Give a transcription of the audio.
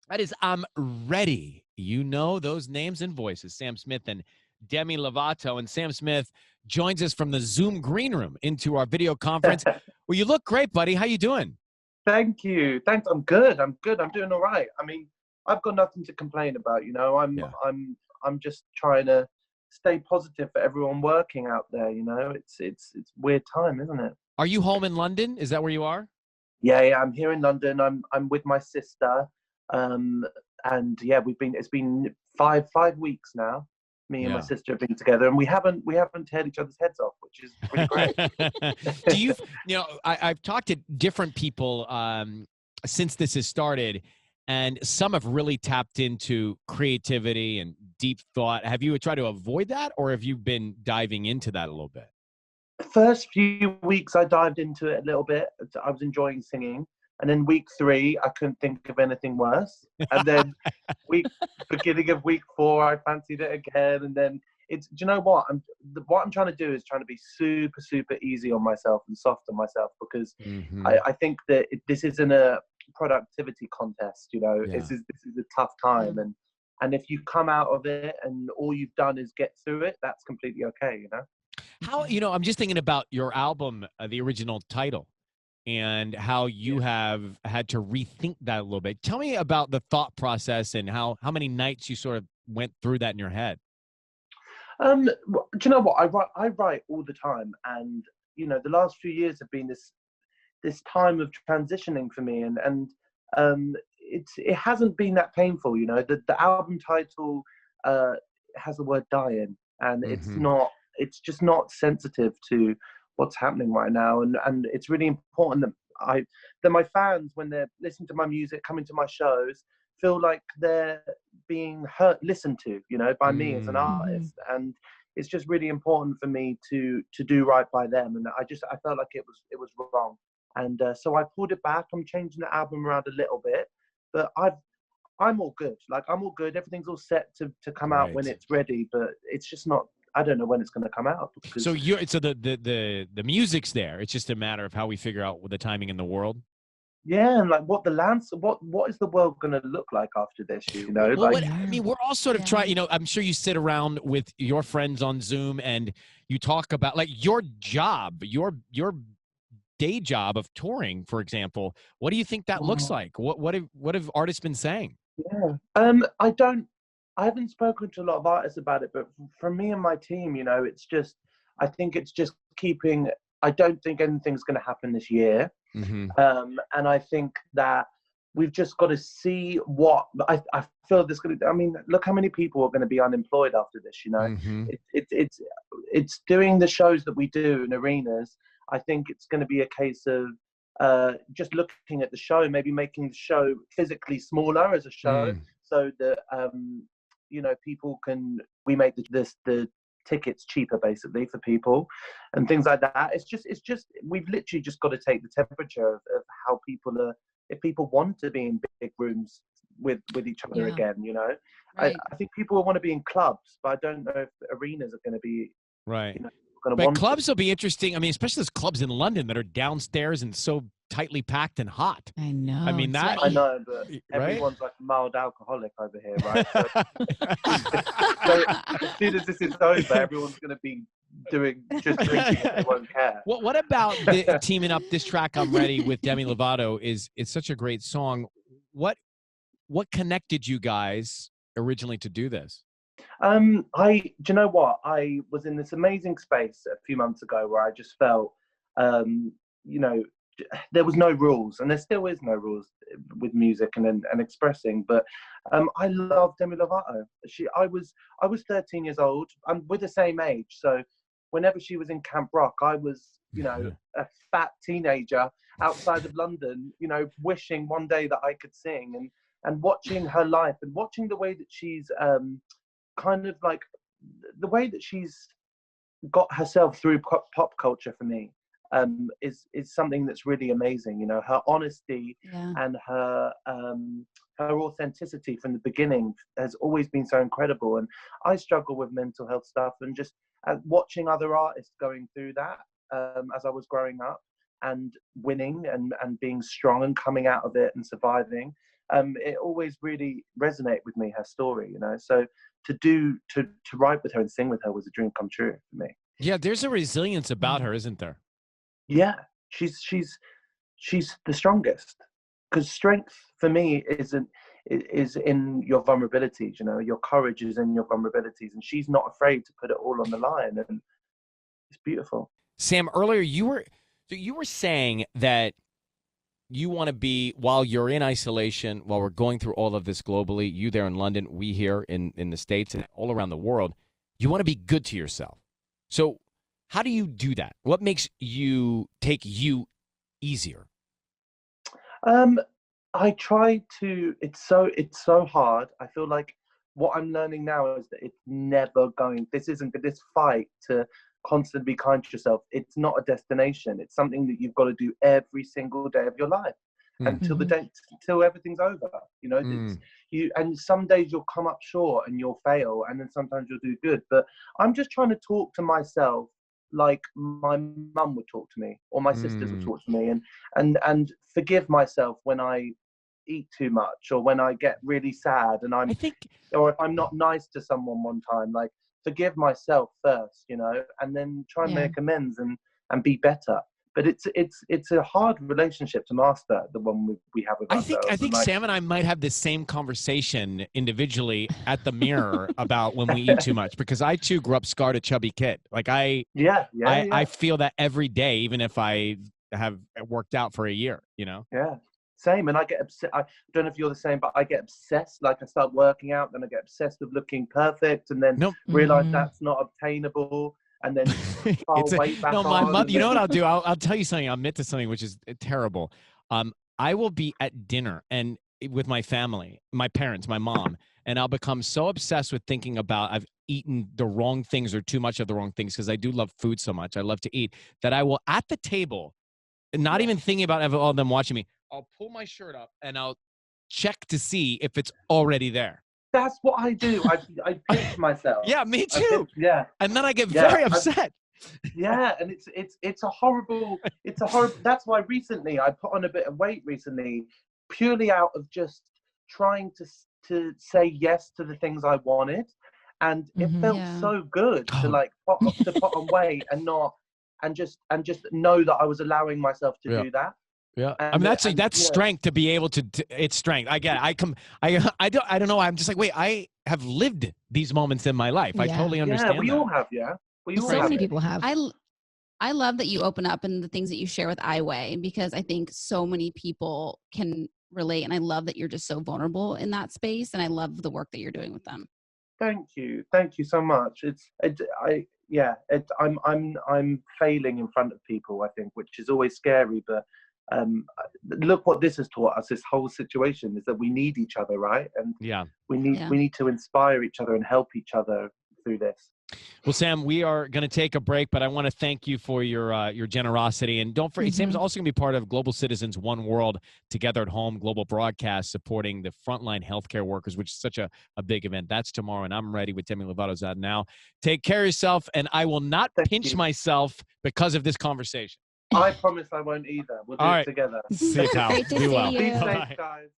That is, I'm ready. You know those names and voices, Sam Smith and Demi Lovato. And Sam Smith joins us from the Zoom green room into our video conference. Well, you look great, buddy. How you doing? Thank you. Thanks. I'm good. I'm good. I'm doing all right. I mean, I've got nothing to complain about, you know. Yeah. I'm just trying to stay positive for everyone working out there, you know. It's weird time, isn't it? Are you home in London? Is that where you are? Yeah, yeah, I'm here in London. I'm with my sister. Um and yeah, it's been five weeks now. Me and my Yeah. sister have been together and we haven't teared each other's heads off, which is really great. Do you, I've talked to different people since this has started, and some have really tapped into creativity and deep thought. Have you tried to avoid that, or have you been diving into that a little bit? The first few weeks I dived into it a little bit. I was enjoying singing. And then week 3, I couldn't think of anything worse. And then week beginning of week 4, I fancied it again. And then do you know what? What I'm trying to do is trying to be super, super easy on myself and soft on myself, because Hmm. I think that this isn't a productivity contest. You know, Yeah. this is a tough time, and if you come out of it and all you've done is get through it, that's completely okay. You know. How, I'm just thinking about your album, the original title, and how you have had to rethink that a little bit. Tell me about the thought process and how many nights you sort of went through that in your head. Do you know what? I write all the time, and you know, the last few years have been this time of transitioning for me, and it hasn't been that painful. You know, the album title has the word "dying," and Hmm. it's just not sensitive to what's happening right now, and it's really important that my fans, when they're listening to my music, coming to my shows, feel like they're being listened to, you know, by me as an Mm. artist. And it's just really important for me to do right by them. And I felt like it was wrong. And so I pulled it back. I'm changing the album around a little bit, but I'm all good. Like, I'm all good. Everything's all set to come out when Right. it's ready, but it's just not. I don't know when it's going to come out So because the music's there. It's just a matter of how we figure out the timing in the world. yeah, and like what is the world going to look like after this? You know, Well, like what I mean, we're all sort of trying. I'm sure you sit around with your friends on Zoom and you talk about like your job, your day job of touring, for example. What do you think that looks like? What have artists been saying? yeah. I haven't spoken to a lot of artists about it, but for me and my team, you know, I think it's just keeping. I don't think anything's going to happen this year. Hmm. And I think that we've just got to see I feel this going to. I mean, look how many people are going to be unemployed after this. You know, Hmm. it's doing the shows that we do in arenas. I think it's going to be a case of just looking at the show, maybe making the show physically smaller as a show, Mm. so that you know, people can. We make the tickets cheaper basically for people and things like that. It's just we've literally just got to take the temperature of how people are, if people want to be in big rooms with each other Yeah, again, you know. right. I think people want to be in clubs, but I don't know if arenas are going to be, Right. you know, going to But want it. clubs will be interesting. I mean, especially those clubs in London that are downstairs and so tightly packed and hot. I I know, mean, and that, I sweaty. know, but right? everyone's like a mild alcoholic over here, right? So, so as soon as this is over, everyone's going to be doing just drinking and they won't care. What about the teaming up this track "I'm Ready" with Demi Lovato is it's such a great song. What what connected you guys originally to do this? Do you know what? I was in this amazing space a few months ago where I just felt, you know, there was no rules, and there still is no rules with music and expressing. But I love Demi Lovato. I was 13 years old. I'm with the same age, so whenever she was in Camp Rock, I was, you know, a fat teenager outside of London, you know, wishing one day that I could sing, and watching her life and watching the way that she's kind of like the way that she's got herself through pop culture for me is something that's really amazing. You know, her honesty Yeah. and her authenticity from the beginning has always been so incredible. And I struggle with mental health stuff, and just watching other artists going through that as I was growing up and winning and being strong and coming out of it and surviving. it always really resonated with me, her story, you know. So to write with her and sing with her was a dream come true for me. Yeah, there's a resilience about her, isn't there? Yeah, she's the strongest, because strength for me is in your vulnerabilities. You know, your courage is in your vulnerabilities, and she's not afraid to put it all on the line, and it's beautiful. Sam, earlier you were saying that you want to be, while you're in isolation, while we're going through all of this globally, you there in London, we here in the States and all around the world, you want to be good to yourself. So how do you do that? What makes you take you easier? I try to. It's so hard. I feel like what I'm learning now is that it's never going. This isn't this fight to constantly be kind to yourself. It's not a destination. It's something that you've got to do every single day of your life until the day, until everything's over. You know, it's you. And some days you'll come up short and you'll fail, and then sometimes you'll do good. But I'm just trying to talk to myself like my mum would talk to me, or my sisters would talk to me, and forgive myself when I eat too much, or when I get really sad, and or if I'm not nice to someone one time, like forgive myself first, you know, and then try and make amends and be better. But it's a hard relationship to master, the one we have with ourselves. I think Sam and I might have the same conversation individually at the mirror about when we eat too much, because I too grew up scarred, a chubby kid. Like I feel that every day, even if I have worked out for a year, you know? Yeah. Same. And I get upset. I don't know if you're the same, but I get obsessed. Like I start working out, then I get obsessed with looking perfect, and then realize that's not obtainable. And then weight back my on. mother. You know what I'll do? I'll tell you something. I'll admit to something which is terrible. I will be at dinner and with my family, my parents, my mom, and I'll become so obsessed with thinking about I've eaten the wrong things or too much of the wrong things, because I do love food so much. I love to eat, that I will at the table, not even thinking about all of them watching me, I'll pull my shirt up and I'll check to see if it's already there. That's what I do. I pinch myself. Yeah, me too. And then I get very upset. And it's a horrible. That's why recently I put on a bit of weight recently, purely out of just trying to say yes to the things I wanted, and it felt so good to like put on weight and just know that I was allowing myself to do that. Yeah, I mean that's strength to be able to. It's strength. I get it. I don't know. I'm just like, wait. I have lived these moments in my life. I totally understand. Yeah, we all have. Yeah, so many people have. I love that you open up and the things that you share with iWay, because I think so many people can relate, and I love that you're just so vulnerable in that space, and I love the work that you're doing with them. Thank you so much. I'm failing in front of people, I think, which is always scary, but. Look what this has taught us. This whole situation is that we need each other, right? And we need to inspire each other and help each other through this. Well, Sam, we are going to take a break, but I want to thank you for your generosity. And don't forget, Sam's also going to be part of Global Citizens One World Together at Home global broadcast supporting the frontline healthcare workers, which is such a big event. That's tomorrow, and I'm ready with Demi Lovato's out now. Take care of yourself, and I will not pinch myself because of this conversation. I promise I won't either. We'll do it together. See you, pal. Great to see you. Be safe, guys.